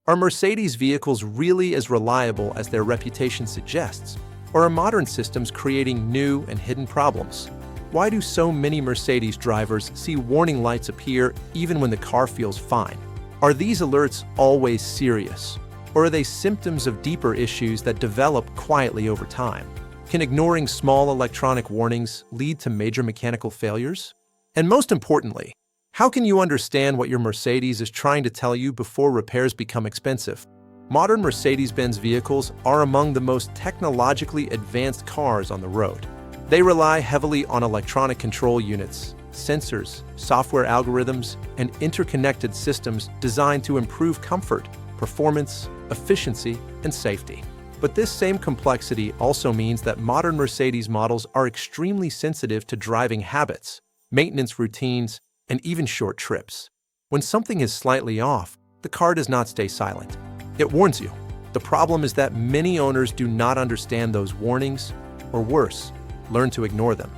Are Mercedes vehicles really as reliable as their reputation suggests? Or are modern systems creating new and hidden problems? Why do so many Mercedes drivers see warning lights appear even when the car feels fine? Are these alerts always serious? Or are they symptoms of deeper issues that develop quietly over time? Can ignoring small electronic warnings lead to major mechanical failures? And most importantly, how can you understand what your Mercedes is trying to tell you before repairs become expensive? Modern Mercedes-Benz vehicles are among the most technologically advanced cars on the road. They rely heavily on electronic control units, sensors, software algorithms, and interconnected systems designed to improve comfort, performance, efficiency, and safety. But this same complexity also means that modern Mercedes models are extremely sensitive to driving habits, maintenance routines, and even short trips. When something is slightly off, the car does not stay silent. It warns you. The problem is that many owners do not understand those warnings, or worse, learn to ignore them.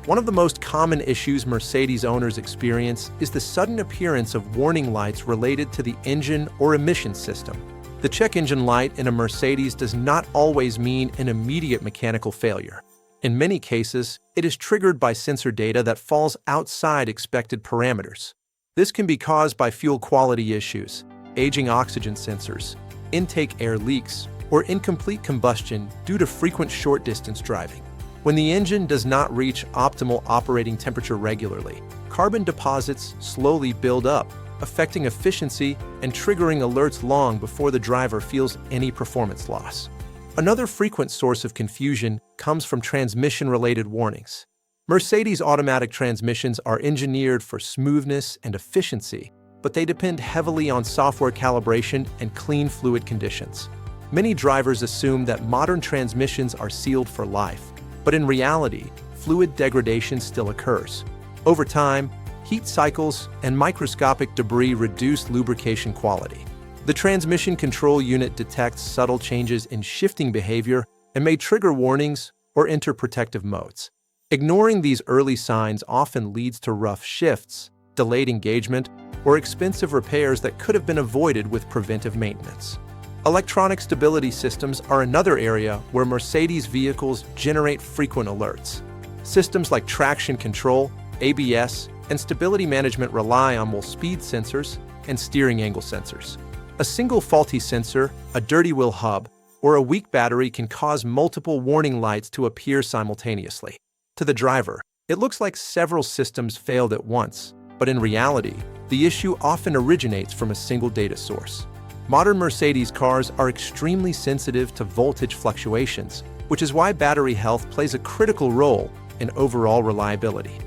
One of the most common issues Mercedes owners experience is the sudden appearance of warning lights related to the engine or emission system. The check engine light in a Mercedes does not always mean an immediate mechanical failure. In many cases, it is triggered by sensor data that falls outside expected parameters. This can be caused by fuel quality issues, aging oxygen sensors, intake air leaks, or incomplete combustion due to frequent short-distance driving. When the engine does not reach optimal operating temperature regularly, carbon deposits slowly build up, affecting efficiency and triggering alerts long before the driver feels any performance loss. Another frequent source of confusion comes from transmission-related warnings. Mercedes automatic transmissions are engineered for smoothness and efficiency, but they depend heavily on software calibration and clean fluid conditions. Many drivers assume that modern transmissions are sealed for life, but in reality, fluid degradation still occurs. Over time, heat cycles and microscopic debris reduce lubrication quality. The transmission control unit detects subtle changes in shifting behavior and may trigger warnings or enter protective modes. Ignoring these early signs often leads to rough shifts, delayed engagement, or expensive repairs that could have been avoided with preventive maintenance. Electronic stability systems are another area where Mercedes vehicles generate frequent alerts. Systems like traction control, ABS, and stability management rely on both speed sensors and steering angle sensors. A single faulty sensor, a dirty wheel hub, or a weak battery can cause multiple warning lights to appear simultaneously. To the driver, it looks like several systems failed at once, but in reality, the issue often originates from a single data source. Modern Mercedes cars are extremely sensitive to voltage fluctuations, which is why battery health plays a critical role in overall reliability.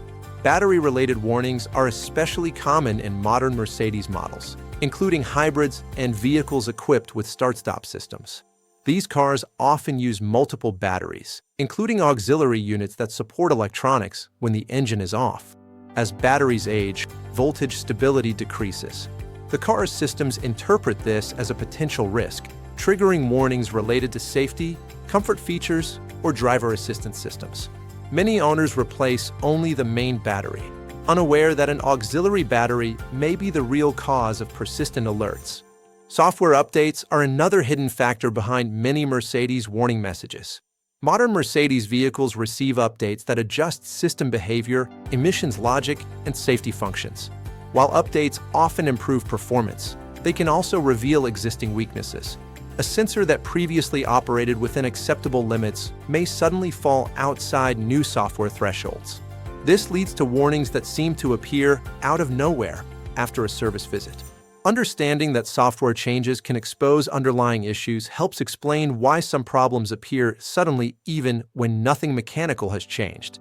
Battery-related warnings are especially common in modern Mercedes models, including hybrids and vehicles equipped with start-stop systems. These cars often use multiple batteries, including auxiliary units that support electronics when the engine is off. As batteries age, voltage stability decreases. The car's systems interpret this as a potential risk, triggering warnings related to safety, comfort features, or driver assistance systems. Many owners replace only the main battery, unaware that an auxiliary battery may be the real cause of persistent alerts. Software updates are another hidden factor behind many Mercedes warning messages. Modern Mercedes vehicles receive updates that adjust system behavior, emissions logic, and safety functions. While updates often improve performance, they can also reveal existing weaknesses. A sensor that previously operated within acceptable limits may suddenly fall outside new software thresholds. This leads to warnings that seem to appear out of nowhere after a service visit. Understanding that software changes can expose underlying issues helps explain why some problems appear suddenly even when nothing mechanical has changed.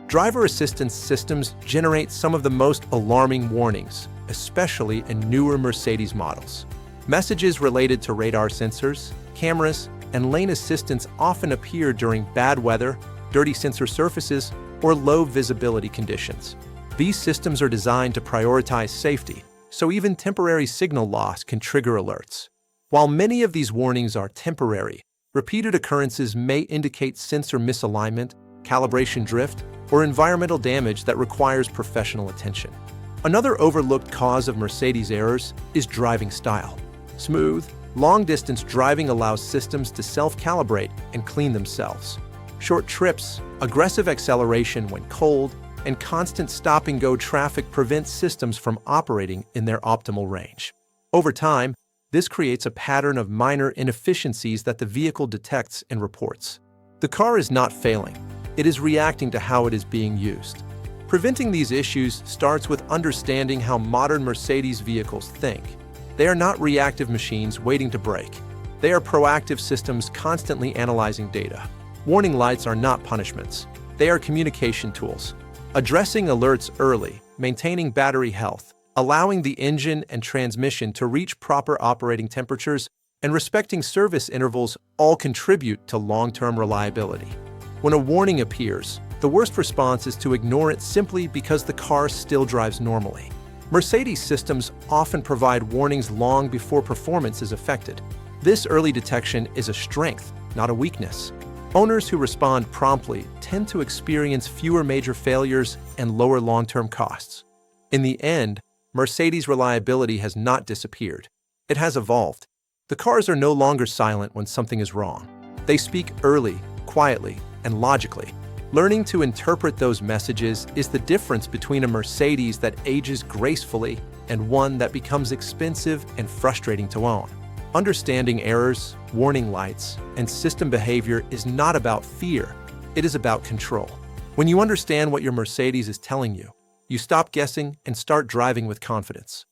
Driver assistance systems generate some of the most alarming warnings, especially in newer Mercedes models. Messages related to radar sensors, cameras, and lane assistance often appear during bad weather, dirty sensor surfaces, or low visibility conditions. These systems are designed to prioritize safety, so even temporary signal loss can trigger alerts. While many of these warnings are temporary, repeated occurrences may indicate sensor misalignment, calibration drift, or environmental damage that requires professional attention. Another overlooked cause of Mercedes errors is driving style. Smooth, Long-distance driving allows systems to self-calibrate and clean themselves. Short trips, aggressive acceleration when cold, and constant stop-and-go traffic prevent systems from operating in their optimal range. Over time, this creates a pattern of minor inefficiencies that the vehicle detects and reports. The car is not failing. It is reacting to how it is being used. Preventing these issues starts with understanding how modern Mercedes vehicles think. They are not reactive machines waiting to brake. They are proactive systems constantly analyzing data. Warning lights are not punishments. They are communication tools. Addressing alerts early, maintaining battery health, allowing the engine and transmission to reach proper operating temperatures, and respecting service intervals all contribute to long-term reliability. When a warning appears, the worst response is to ignore it simply because the car still drives normally. Mercedes systems often provide warnings long before performance is affected. This early detection is a strength, not a weakness. Owners who respond promptly tend to experience fewer major failures and lower long-term costs. In the end, Mercedes' reliability has not disappeared. It has evolved. The cars are no longer silent when something is wrong. They speak early, quietly, and logically. Learning to interpret those messages is the difference between a Mercedes that ages gracefully and one that becomes expensive and frustrating to own. Understanding errors, warning lights, and system behavior is not about fear. It is about control. When you understand what your Mercedes is telling you, you stop guessing and start driving with confidence.